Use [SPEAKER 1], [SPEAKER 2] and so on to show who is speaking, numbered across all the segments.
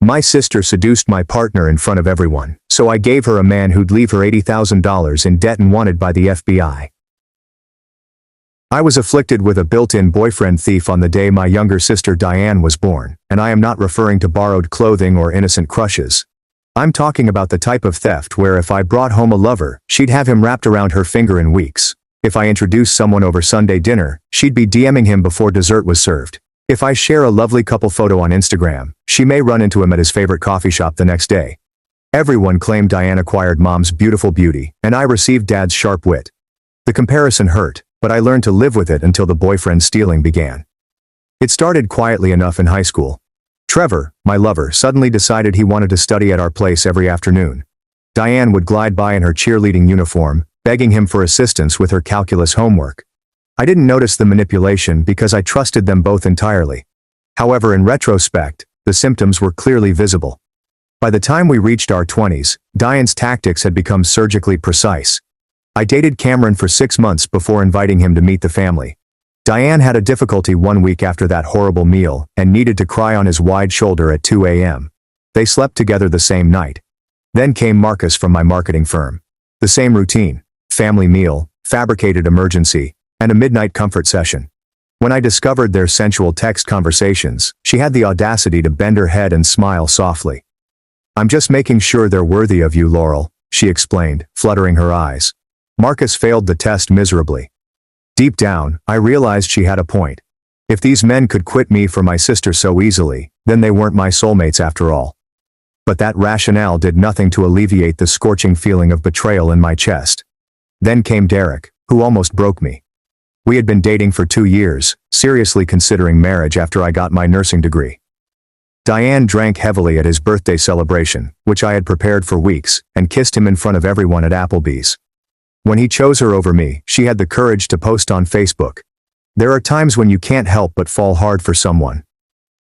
[SPEAKER 1] My sister seduced my partner in front of everyone, so I gave her a man who'd leave her $80,000 in debt and wanted by the FBI. I was afflicted with a built-in boyfriend thief on the day my younger sister Diane was born, and I am not referring to borrowed clothing or innocent crushes. I'm talking about the type of theft where if I brought home a lover, she'd have him wrapped around her finger in weeks. If I introduced someone over Sunday dinner, she'd be DMing him before dessert was served. If I share a lovely couple photo on Instagram, she may run into him at his favorite coffee shop the next day. Everyone claimed Diane acquired mom's beautiful beauty, and I received dad's sharp wit. The comparison hurt, but I learned to live with it until the boyfriend stealing began. It started quietly enough in high school. Trevor, my lover, suddenly decided he wanted to study at our place every afternoon. Diane would glide by in her cheerleading uniform, begging him for assistance with her calculus homework. I didn't notice the manipulation because I trusted them both entirely. However, in retrospect, the symptoms were clearly visible. By the time we reached our 20s, Diane's tactics had become surgically precise. I dated Cameron for 6 months before inviting him to meet the family. Diane had a difficulty one week after that horrible meal and needed to cry on his wide shoulder at 2 a.m. They slept together the same night. Then came Marcus from my marketing firm. The same routine: family meal, fabricated emergency, and a midnight comfort session. When I discovered their sensual text conversations, she had the audacity to bend her head and smile softly. "I'm just making sure they're worthy of you, Laurel," she explained, fluttering her eyes. Marcus failed the test miserably. Deep down, I realized she had a point. If these men could quit me for my sister so easily, then they weren't my soulmates after all. But that rationale did nothing to alleviate the scorching feeling of betrayal in my chest. Then came Derek, who almost broke me. We had been dating for 2 years, seriously considering marriage after I got my nursing degree. Diane drank heavily at his birthday celebration, which I had prepared for weeks, and kissed him in front of everyone at Applebee's. When he chose her over me, she had the courage to post on Facebook. "There are times when you can't help but fall hard for someone.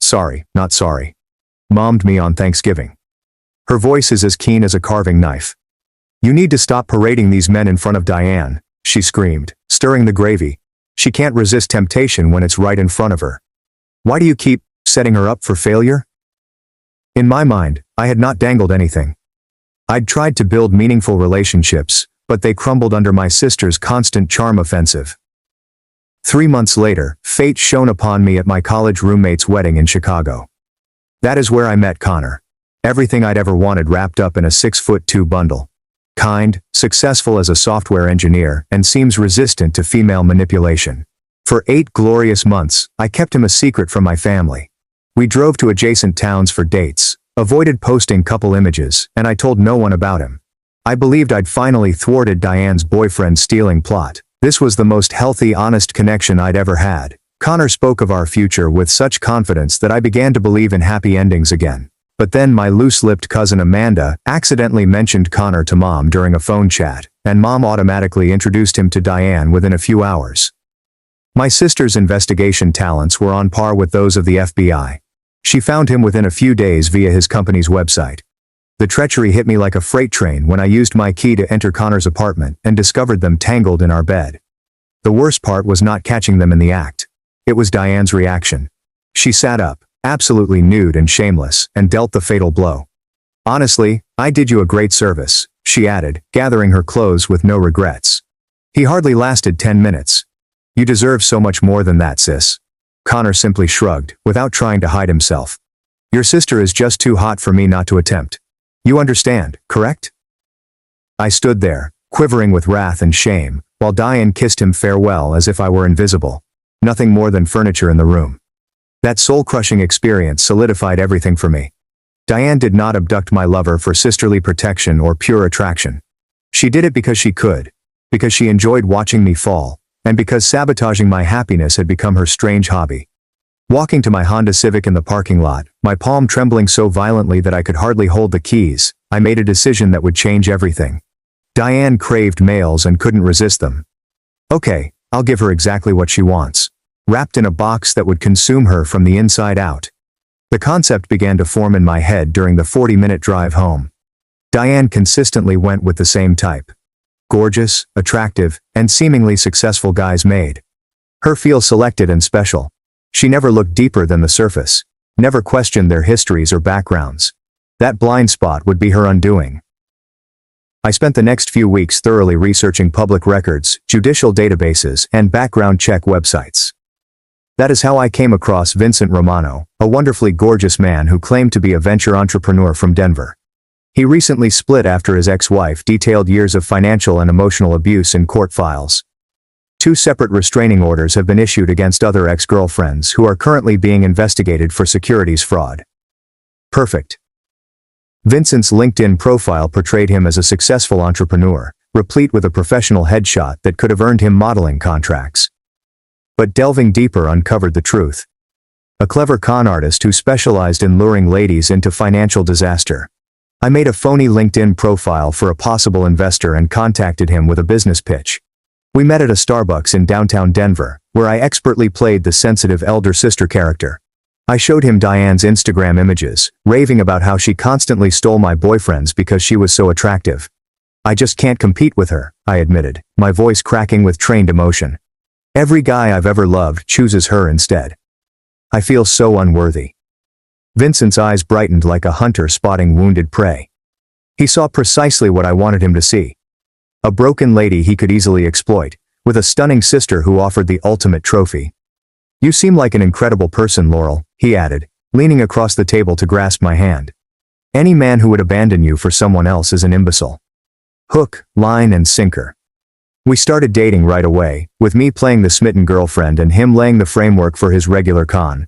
[SPEAKER 1] Sorry, not sorry. Mommed me on Thanksgiving." Her voice is as keen as a carving knife. "You need to stop parading these men in front of Diane," she screamed, stirring the gravy. "She can't resist temptation when it's right in front of her. Why do you keep setting her up for failure?" In my mind, I had not dangled anything. I'd tried to build meaningful relationships, but they crumbled under my sister's constant charm offensive. 3 months later, fate shone upon me at my college roommate's wedding in Chicago. That is where I met Connor. Everything I'd ever wanted wrapped up in a 6'2" bundle. Kind, successful as a software engineer, and seems resistant to female manipulation. For 8 glorious months, I kept him a secret from my family. We drove to adjacent towns for dates, avoided posting couple images, and I told no one about him. I believed I'd finally thwarted Diane's boyfriend stealing plot. This was the most healthy, honest connection I'd ever had. Connor spoke of our future with such confidence that I began to believe in happy endings again. But then my loose-lipped cousin Amanda accidentally mentioned Connor to Mom during a phone chat, and Mom automatically introduced him to Diane within a few hours. My sister's investigation talents were on par with those of the FBI. She found him within a few days via his company's website. The treachery hit me like a freight train when I used my key to enter Connor's apartment and discovered them tangled in our bed. The worst part was not catching them in the act. It was Diane's reaction. She sat up, absolutely nude and shameless, and dealt the fatal blow. "Honestly, I did you a great service," she added, gathering her clothes with no regrets. "He hardly lasted 10 minutes. You deserve so much more than that, sis." Connor simply shrugged, without trying to hide himself. "Your sister is just too hot for me not to attempt. You understand, correct?" I stood there, quivering with wrath and shame, while Diane kissed him farewell as if I were invisible. Nothing more than furniture in the room. That soul-crushing experience solidified everything for me. Diane did not abduct my lover for sisterly protection or pure attraction. She did it because she could, because she enjoyed watching me fall, and because sabotaging my happiness had become her strange hobby. Walking to my Honda Civic in the parking lot, my palm trembling so violently that I could hardly hold the keys, I made a decision that would change everything. Diane craved males and couldn't resist them. Okay, I'll give her exactly what she wants. Wrapped in a box that would consume her from the inside out. The concept began to form in my head during the 40-minute drive home. Diane consistently went with the same type. Gorgeous, attractive, and seemingly successful guys made her feel selected and special. She never looked deeper than the surface, never questioned their histories or backgrounds, That blind spot would be her undoing. I spent the next few weeks thoroughly researching public records, judicial databases, and background check websites. That is how I came across Vincent Romano, a wonderfully gorgeous man who claimed to be a venture entrepreneur from Denver. He recently split after his ex-wife detailed years of financial and emotional abuse in court files. 2 separate restraining orders have been issued against other ex-girlfriends who are currently being investigated for securities fraud. Perfect. Vincent's LinkedIn profile portrayed him as a successful entrepreneur, replete with a professional headshot that could have earned him modeling contracts. But delving deeper uncovered the truth. A clever con artist who specialized in luring ladies into financial disaster. I made a phony LinkedIn profile for a possible investor and contacted him with a business pitch. We met at a Starbucks in downtown Denver, where I expertly played the sensitive elder sister character. I showed him Diane's Instagram images, raving about how she constantly stole my boyfriends because she was so attractive. I just can't compete with her, I admitted, my voice cracking with trained emotion. Every guy I've ever loved chooses her instead. I feel so unworthy. Vincent's eyes brightened like a hunter spotting wounded prey. He saw precisely what I wanted him to see. A broken lady he could easily exploit, with a stunning sister who offered the ultimate trophy. You seem like an incredible person, Laurel, he added, leaning across the table to grasp my hand. Any man who would abandon you for someone else is an imbecile. Hook, line, and sinker. We started dating right away, with me playing the smitten girlfriend and him laying the framework for his regular con.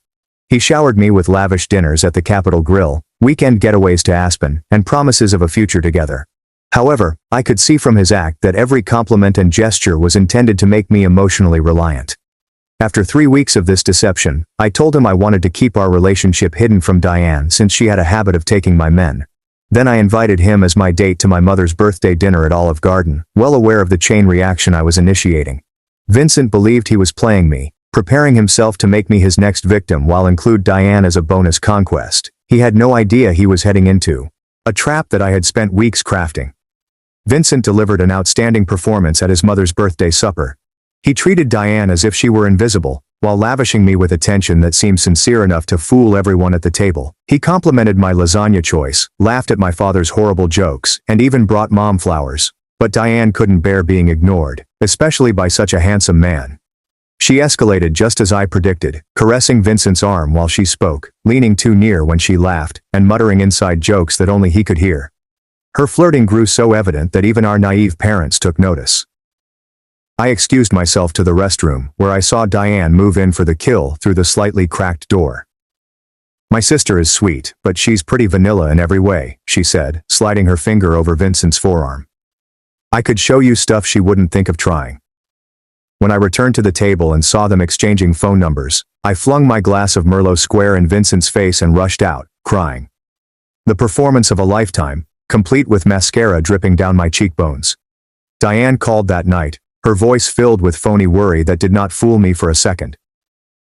[SPEAKER 1] He showered me with lavish dinners at the Capitol Grill, weekend getaways to Aspen, and promises of a future together. However, I could see from his act that every compliment and gesture was intended to make me emotionally reliant. After 3 weeks of this deception, I told him I wanted to keep our relationship hidden from Diane since she had a habit of taking my men. Then I invited him as my date to my mother's birthday dinner at Olive Garden, well aware of the chain reaction I was initiating. Vincent believed he was playing me, preparing himself to make me his next victim while include Diane as a bonus conquest. He had no idea he was heading into a trap that I had spent weeks crafting. Vincent delivered an outstanding performance at his mother's birthday supper. He treated Diane as if she were invisible, while lavishing me with attention that seemed sincere enough to fool everyone at the table. He complimented my lasagna choice, laughed at my father's horrible jokes, and even brought mom flowers. But Diane couldn't bear being ignored, especially by such a handsome man. She escalated just as I predicted, caressing Vincent's arm while she spoke, leaning too near when she laughed, and muttering inside jokes that only he could hear. Her flirting grew so evident that even our naive parents took notice. I excused myself to the restroom, where I saw Diane move in for the kill through the slightly cracked door. My sister is sweet, but she's pretty vanilla in every way, she said, sliding her finger over Vincent's forearm. I could show you stuff she wouldn't think of trying. When I returned to the table and saw them exchanging phone numbers, I flung my glass of Merlot square in Vincent's face and rushed out, crying. The performance of a lifetime, complete with mascara dripping down my cheekbones. Diane called that night, her voice filled with phony worry that did not fool me for a second.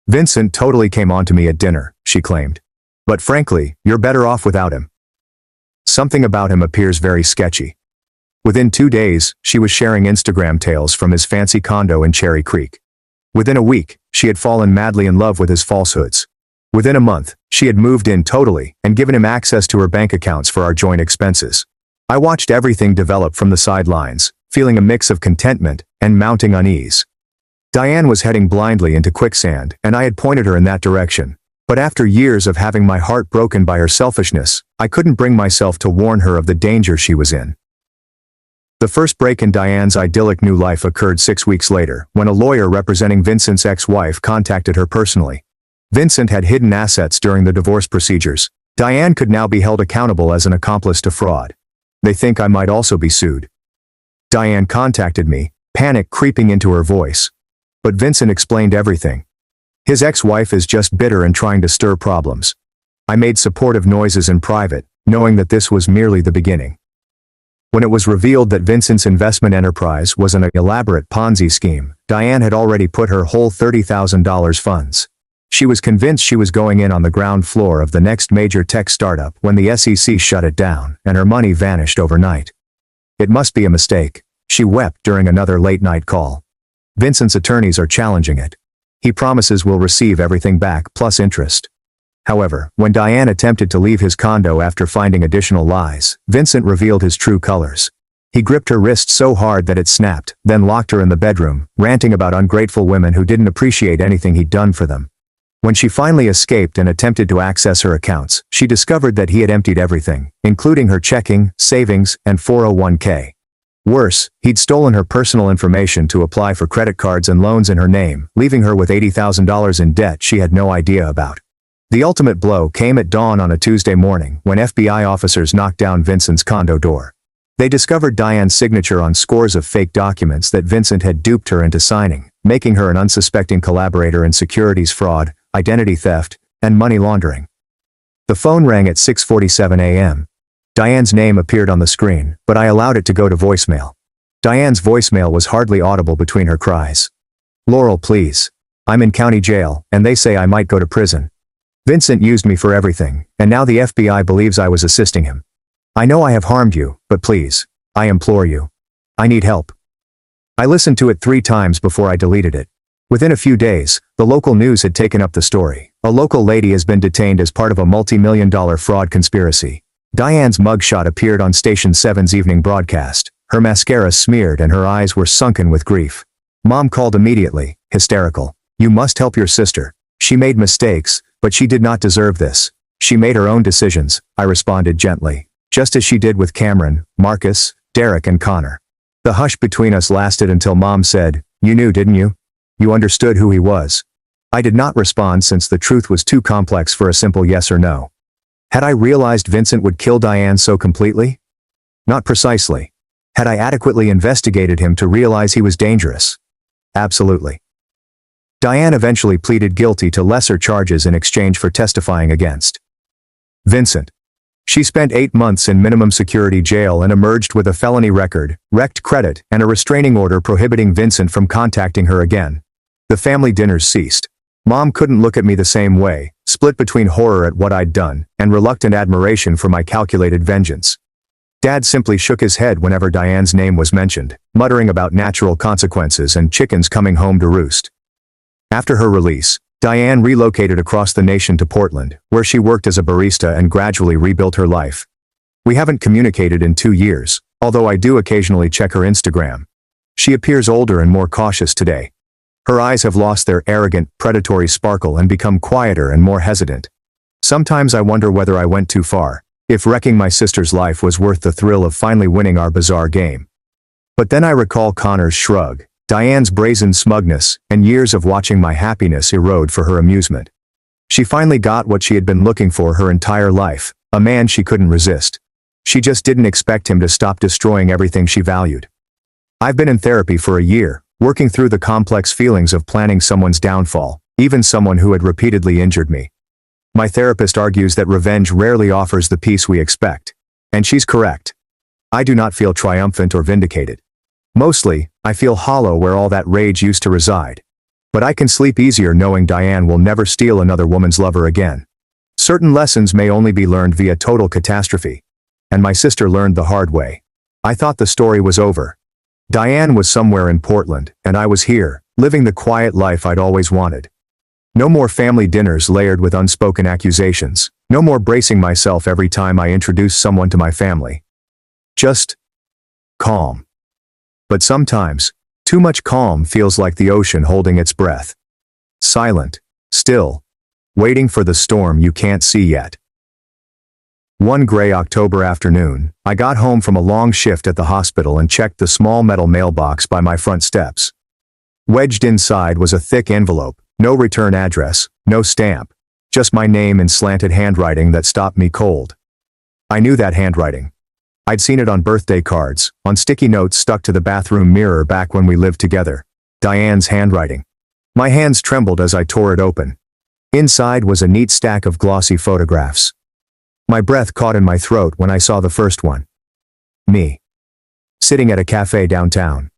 [SPEAKER 1] Vincent totally came on to me at dinner, she claimed. But frankly, you're better off without him. Something about him appears very sketchy. Within 2 days, she was sharing Instagram tales from his fancy condo in Cherry Creek. Within a week, she had fallen madly in love with his falsehoods. Within a month, she had moved in totally and given him access to her bank accounts for our joint expenses. I watched everything develop from the sidelines, feeling a mix of contentment and mounting unease. Diane was heading blindly into quicksand, and I had pointed her in that direction. But after years of having my heart broken by her selfishness, I couldn't bring myself to warn her of the danger she was in. The first break in Diane's idyllic new life occurred 6 weeks later, when a lawyer representing Vincent's ex-wife contacted her personally. Vincent had hidden assets during the divorce procedures. Diane could now be held accountable as an accomplice to fraud. They think I might also be sued. Diane contacted me, panic creeping into her voice. But Vincent explained everything. His ex-wife is just bitter and trying to stir problems. I made supportive noises in private, knowing that this was merely the beginning. When it was revealed that Vincent's investment enterprise was an elaborate Ponzi scheme, Diane had already put her whole $30,000 funds. She was convinced she was going in on the ground floor of the next major tech startup when the SEC shut it down, and her money vanished overnight. It must be a mistake, she wept during another late-night call. Vincent's attorneys are challenging it. He promises we'll receive everything back plus interest. However, when Diane attempted to leave his condo after finding additional lies, Vincent revealed his true colors. He gripped her wrist so hard that it snapped, then locked her in the bedroom, ranting about ungrateful women who didn't appreciate anything he'd done for them. When she finally escaped and attempted to access her accounts, she discovered that he had emptied everything, including her checking, savings, and 401k. Worse, he'd stolen her personal information to apply for credit cards and loans in her name, leaving her with $80,000 in debt she had no idea about. The ultimate blow came at dawn on a Tuesday morning when FBI officers knocked down Vincent's condo door. They discovered Diane's signature on scores of fake documents that Vincent had duped her into signing, making her an unsuspecting collaborator in securities fraud, identity theft, and money laundering. The phone rang at 6:47 a.m. Diane's name appeared on the screen, but I allowed it to go to voicemail. Diane's voicemail was hardly audible between her cries. "Laurel, please. I'm in county jail, and they say I might go to prison. Vincent used me for everything, and now the FBI believes I was assisting him. I know I have harmed you, but please, I implore you. I need help." I listened to it 3 times before I deleted it. Within a few days, the local news had taken up the story. A local lady has been detained as part of a multi-million-dollar fraud conspiracy. Diane's mugshot appeared on Station 7's evening broadcast. Her mascara smeared and her eyes were sunken with grief. Mom called immediately, hysterical. "You must help your sister. She made mistakes, but she did not deserve this. She made her own decisions," I responded gently, just as she did with Cameron, Marcus, Derek, and Connor. The hush between us lasted until Mom said, "You knew, didn't you? You understood who he was." I did not respond since the truth was too complex for a simple yes or no. Had I realized Vincent would kill Diane so completely? Not precisely. Had I adequately investigated him to realize he was dangerous? Absolutely. Diane eventually pleaded guilty to lesser charges in exchange for testifying against Vincent. She spent 8 months in minimum security jail and emerged with a felony record, wrecked credit, and a restraining order prohibiting Vincent from contacting her again. The family dinners ceased. Mom couldn't look at me the same way, split between horror at what I'd done and reluctant admiration for my calculated vengeance. Dad simply shook his head whenever Diane's name was mentioned, muttering about natural consequences and chickens coming home to roost. After her release, Diane relocated across the nation to Portland, where she worked as a barista and gradually rebuilt her life. We haven't communicated in 2 years, although I do occasionally check her Instagram. She appears older and more cautious today. Her eyes have lost their arrogant, predatory sparkle and become quieter and more hesitant. Sometimes I wonder whether I went too far, if wrecking my sister's life was worth the thrill of finally winning our bizarre game. But then I recall Connor's shrug, Diane's brazen smugness, and years of watching my happiness erode for her amusement. She finally got what she had been looking for her entire life, a man she couldn't resist. She just didn't expect him to stop destroying everything she valued. I've been in therapy for a year, working through the complex feelings of planning someone's downfall, even someone who had repeatedly injured me. My therapist argues that revenge rarely offers the peace we expect. And she's correct. I do not feel triumphant or vindicated. Mostly, I feel hollow where all that rage used to reside. But I can sleep easier knowing Diane will never steal another woman's lover again. Certain lessons may only be learned via total catastrophe. And my sister learned the hard way. I thought the story was over. Diane was somewhere in Portland, and I was here, living the quiet life I'd always wanted. No more family dinners layered with unspoken accusations. No more bracing myself every time I introduced someone to my family. Just calm. But sometimes, too much calm feels like the ocean holding its breath. Silent, still, waiting for the storm you can't see yet. One gray October afternoon, I got home from a long shift at the hospital and checked the small metal mailbox by my front steps. Wedged inside was a thick envelope, no return address, no stamp, just my name in slanted handwriting that stopped me cold. I knew that handwriting. I'd seen it on birthday cards, on sticky notes stuck to the bathroom mirror back when we lived together. Diane's handwriting. My hands trembled as I tore it open. Inside was a neat stack of glossy photographs. My breath caught in my throat when I saw the first one. Me. Sitting at a cafe downtown.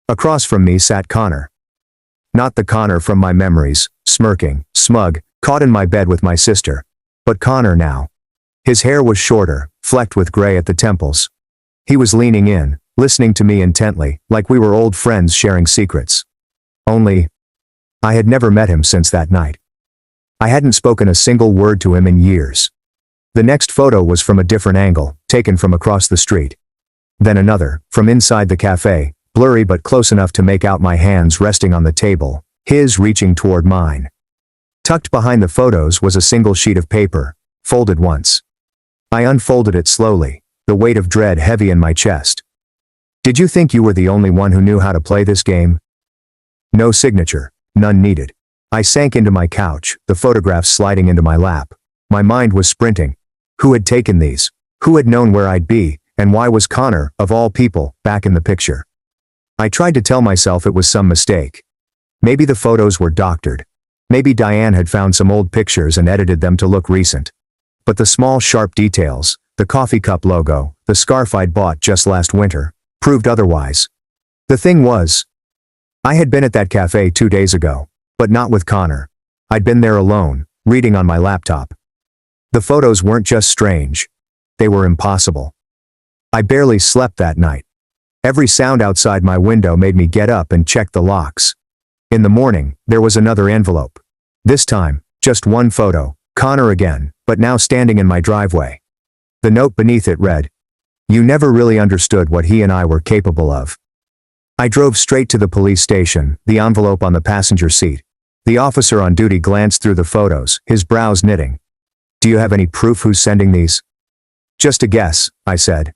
[SPEAKER 1] Across from me sat Connor. Not the Connor from my memories, smirking, smug, caught in my bed with my sister. But Connor now. His hair was shorter, flecked with gray at the temples. He was leaning in, listening to me intently, like we were old friends sharing secrets. Only, I had never met him since that night. I hadn't spoken a single word to him in years. The next photo was from a different angle, taken from across the street. Then another, from inside the cafe, blurry but close enough to make out my hands resting on the table, his reaching toward mine. Tucked behind the photos was a single sheet of paper, folded once. I unfolded it slowly, the weight of dread heavy in my chest. Did you think you were the only one who knew how to play this game? No signature, none needed. I sank into my couch, the photographs sliding into my lap. My mind was sprinting. Who had taken these? Who had known where I'd be, and why was Connor, of all people, back in the picture? I tried to tell myself it was some mistake. Maybe the photos were doctored. Maybe Diane had found some old pictures and edited them to look recent. But the small sharp details, the coffee cup logo, the scarf I'd bought just last winter, proved otherwise. The thing was, I had been at that cafe 2 days ago, but not with Connor. I'd been there alone, reading on my laptop. The photos weren't just strange. They were impossible. I barely slept that night. Every sound outside my window made me get up and check the locks. In the morning, there was another envelope. This time, just one photo, Connor again, but now standing in my driveway. The note beneath it read, "You never really understood what he and I were capable of." I drove straight to the police station, the envelope on the passenger seat. The officer on duty glanced through the photos, his brows knitting. "Do you have any proof who's sending these?" "Just a guess," I said.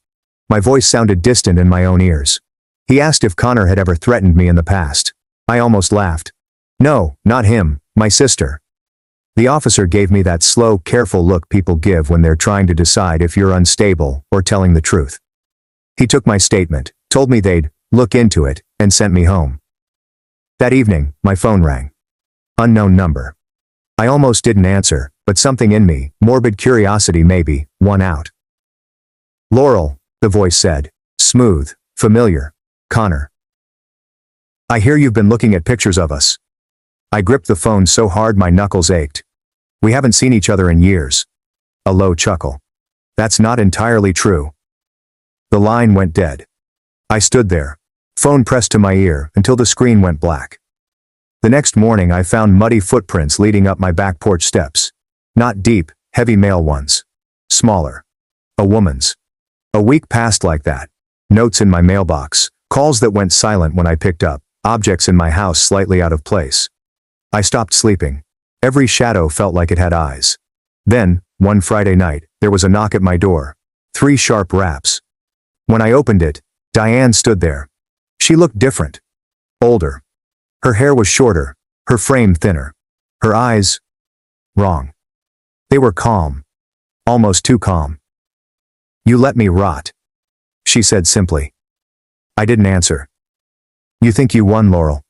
[SPEAKER 1] My voice sounded distant in my own ears. He asked if Connor had ever threatened me in the past. I almost laughed. "No, not him, my sister." The officer gave me that slow, careful look people give when they're trying to decide if you're unstable or telling the truth. He took my statement, told me they'd look into it, and sent me home. That evening, my phone rang. Unknown number. I almost didn't answer, but something in me, morbid curiosity maybe, won out. "Laurel," the voice said, smooth, familiar. "Connor. I hear you've been looking at pictures of us." I gripped the phone so hard my knuckles ached. "We haven't seen each other in years." A low chuckle. "That's not entirely true." The line went dead. I stood there, phone pressed to my ear, until the screen went black. The next morning I found muddy footprints leading up my back porch steps. Not deep, heavy male ones. Smaller. A woman's. A week passed like that. Notes in my mailbox, calls that went silent when I picked up, objects in my house slightly out of place. I stopped sleeping. Every shadow felt like it had eyes. Then, one Friday night, there was a knock at my door. 3 sharp raps. When I opened it, Diane stood there. She looked different. Older. Her hair was shorter, her frame thinner. Her eyes, wrong. They were calm. Almost too calm. "You let me rot," she said simply. I didn't answer. "You think you won, Laurel?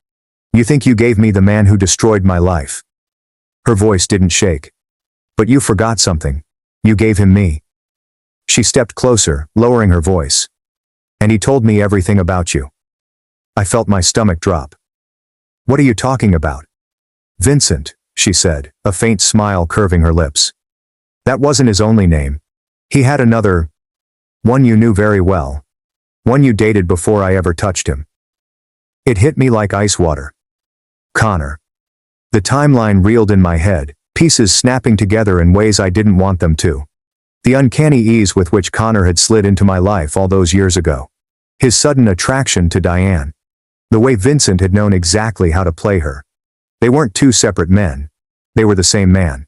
[SPEAKER 1] You think you gave me the man who destroyed my life?" Her voice didn't shake. "But you forgot something. You gave him me." She stepped closer, lowering her voice. "And he told me everything about you." I felt my stomach drop. "What are you talking about?" "Vincent," she said, a faint smile curving her lips. "That wasn't his only name. He had another. One you knew very well. One you dated before I ever touched him." It hit me like ice water. Connor. The timeline reeled in my head, pieces snapping together in ways I didn't want them to. The uncanny ease with which Connor had slid into my life all those years ago. His sudden attraction to Diane. The way Vincent had known exactly how to play her. They weren't 2 separate men. They were the same man.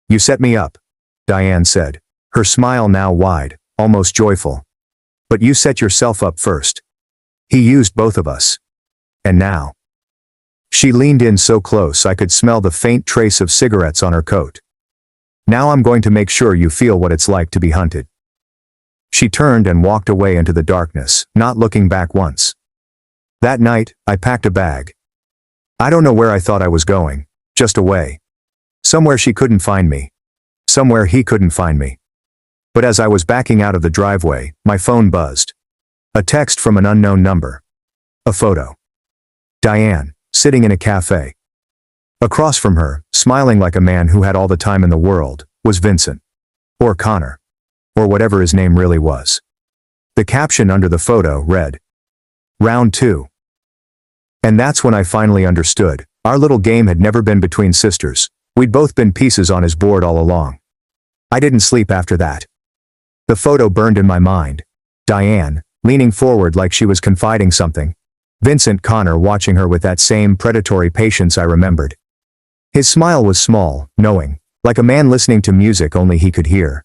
[SPEAKER 1] "You set me up," Diane said, her smile now wide, almost joyful. "But you set yourself up first. He used both of us. And now." She leaned in so close I could smell the faint trace of cigarettes on her coat. "Now I'm going to make sure you feel what it's like to be hunted." She turned and walked away into the darkness, not looking back once. That night, I packed a bag. I don't know where I thought I was going, just away. Somewhere she couldn't find me. Somewhere he couldn't find me. But as I was backing out of the driveway, my phone buzzed. A text from an unknown number. A photo. Diane, sitting in a cafe. Across from her, smiling like a man who had all the time in the world, was Vincent. Or Connor. Or whatever his name really was. The caption under the photo read, "Round 2. And that's when I finally understood. Our little game had never been between sisters. We'd both been pieces on his board all along. I didn't sleep after that. The photo burned in my mind. Diane, leaning forward like she was confiding something. Vincent Connor watching her with that same predatory patience I remembered. His smile was small, knowing, like a man listening to music only he could hear.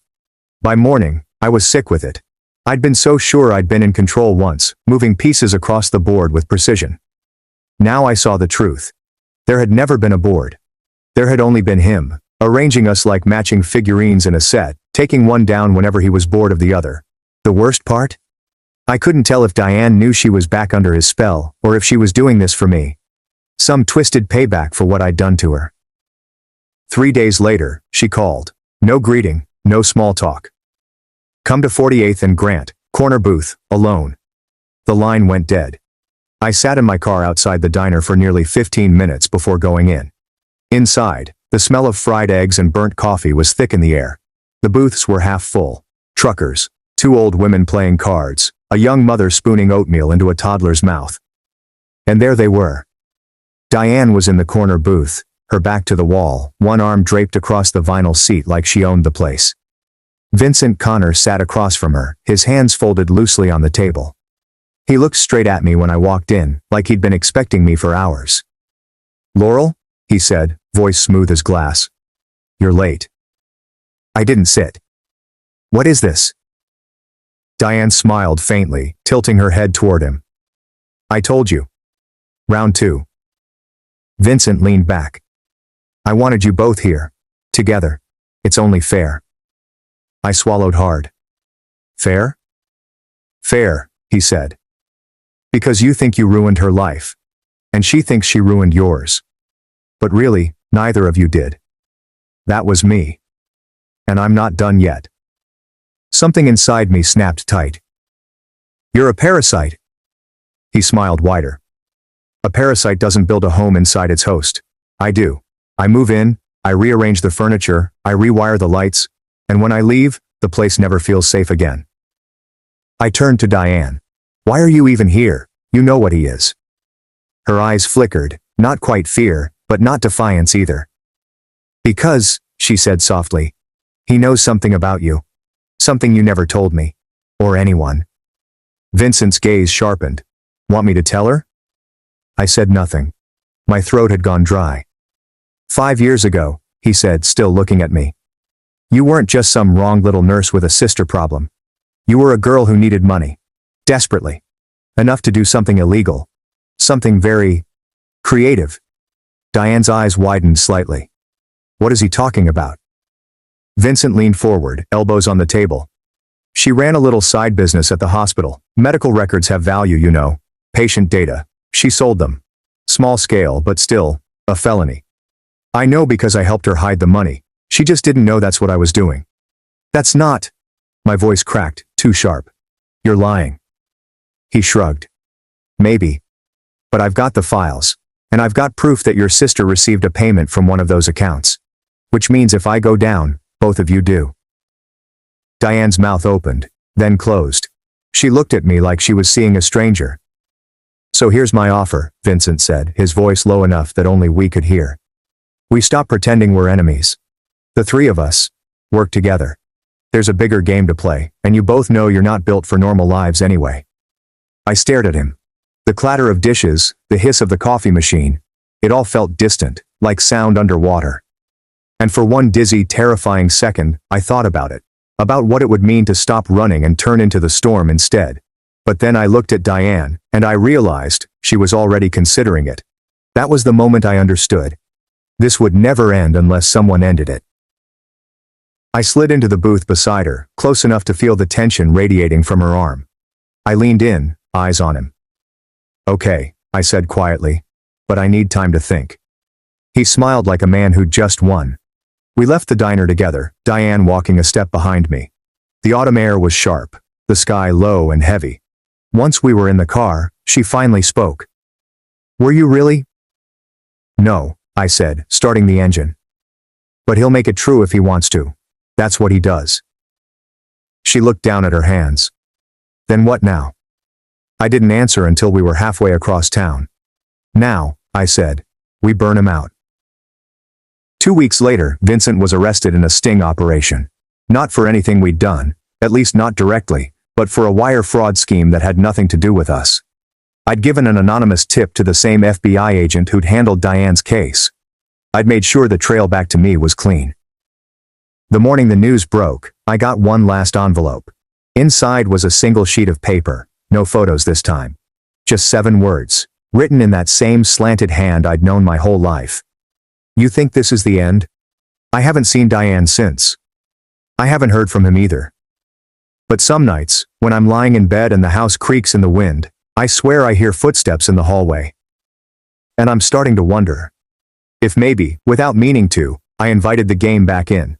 [SPEAKER 1] By morning, I was sick with it. I'd been so sure I'd been in control once, moving pieces across the board with precision. Now I saw the truth. There had never been a board. There had only been him, arranging us like matching figurines in a set, taking one down whenever he was bored of the other. The worst part? I couldn't tell if Diane knew she was back under his spell, or if she was doing this for me. Some twisted payback for what I'd done to her. 3 days later, she called. No greeting, no small talk. Come to 48th and Grant, corner booth, alone. The line went dead. I sat in my car outside the diner for nearly 15 minutes before going in. Inside, the smell of fried eggs and burnt coffee was thick in the air. The booths were half full. Truckers, 2 old women playing cards, a young mother spooning oatmeal into a toddler's mouth. And there they were. Diane was in the corner booth, her back to the wall, one arm draped across the vinyl seat like she owned the place. Vincent Connor sat across from her, his hands folded loosely on the table. He looked straight at me when I walked in, like he'd been expecting me for hours. "Laurel?" he said, voice smooth as glass. "You're late." I didn't sit. "What is this?" Diane smiled faintly, tilting her head toward him. "I told you. Round 2. Vincent leaned back. "I wanted you both here. Together. It's only fair." I swallowed hard. "Fair?" "Fair," he said. "Because you think you ruined her life. And she thinks she ruined yours. But really, neither of you did. That was me. And I'm not done yet." Something inside me snapped tight. "You're a parasite." He smiled wider. "A parasite doesn't build a home inside its host. I do. I move in, I rearrange the furniture, I rewire the lights, and when I leave, the place never feels safe again." I turned to Diane. "Why are you even here? You know what he is." Her eyes flickered, not quite fear, but not defiance either. "Because," she said softly, "he knows something about you. Something you never told me. Or anyone." Vincent's gaze sharpened. "Want me to tell her?" I said nothing. My throat had gone dry. "5 years ago," he said, still looking at me. "You weren't just some wrong little nurse with a sister problem. You were a girl who needed money. Desperately. Enough to do something illegal. Something very creative." Diane's eyes widened slightly. "What is he talking about?" Vincent leaned forward, elbows on the table. "She ran a little side business at the hospital. Medical records have value, you know. Patient data. She sold them. Small scale, but still, a felony. I know because I helped her hide the money. She just didn't know that's what I was doing." "That's not..." My voice cracked, too sharp. "You're lying." He shrugged. "Maybe. But I've got the files. And I've got proof that your sister received a payment from one of those accounts. Which means if I go down, both of you do." Diane's mouth opened, then closed. She looked at me like she was seeing a stranger. "So here's my offer," Vincent said, his voice low enough that only we could hear. "We stop pretending we're enemies. The 3 of us work together. There's a bigger game to play, and you both know you're not built for normal lives anyway." I stared at him. The clatter of dishes, the hiss of the coffee machine, it all felt distant, like sound underwater. And for one dizzy, terrifying second, I thought about it. About what it would mean to stop running and turn into the storm instead. But then I looked at Diane, and I realized she was already considering it. That was the moment I understood. This would never end unless someone ended it. I slid into the booth beside her, close enough to feel the tension radiating from her arm. I leaned in, eyes on him. "Okay," I said quietly, "but I need time to think." He smiled like a man who'd just won. We left the diner together, Diane walking a step behind me. The autumn air was sharp, the sky low and heavy. Once we were in the car, she finally spoke. "Were you really?" "No," I said, starting the engine. "But he'll make it true if he wants to. That's what he does." She looked down at her hands. "Then what now?" I didn't answer until we were halfway across town. "Now," I said, "we burn him out." 2 weeks later, Vincent was arrested in a sting operation. Not for anything we'd done, at least not directly, but for a wire fraud scheme that had nothing to do with us. I'd given an anonymous tip to the same FBI agent who'd handled Diane's case. I'd made sure the trail back to me was clean. The morning the news broke, I got one last envelope. Inside was a single sheet of paper, no photos this time. Just 7 words, written in that same slanted hand I'd known my whole life. You think this is the end? I haven't seen Diane since. I haven't heard from him either. But some nights, when I'm lying in bed and the house creaks in the wind, I swear I hear footsteps in the hallway. And I'm starting to wonder if maybe, without meaning to, I invited the game back in.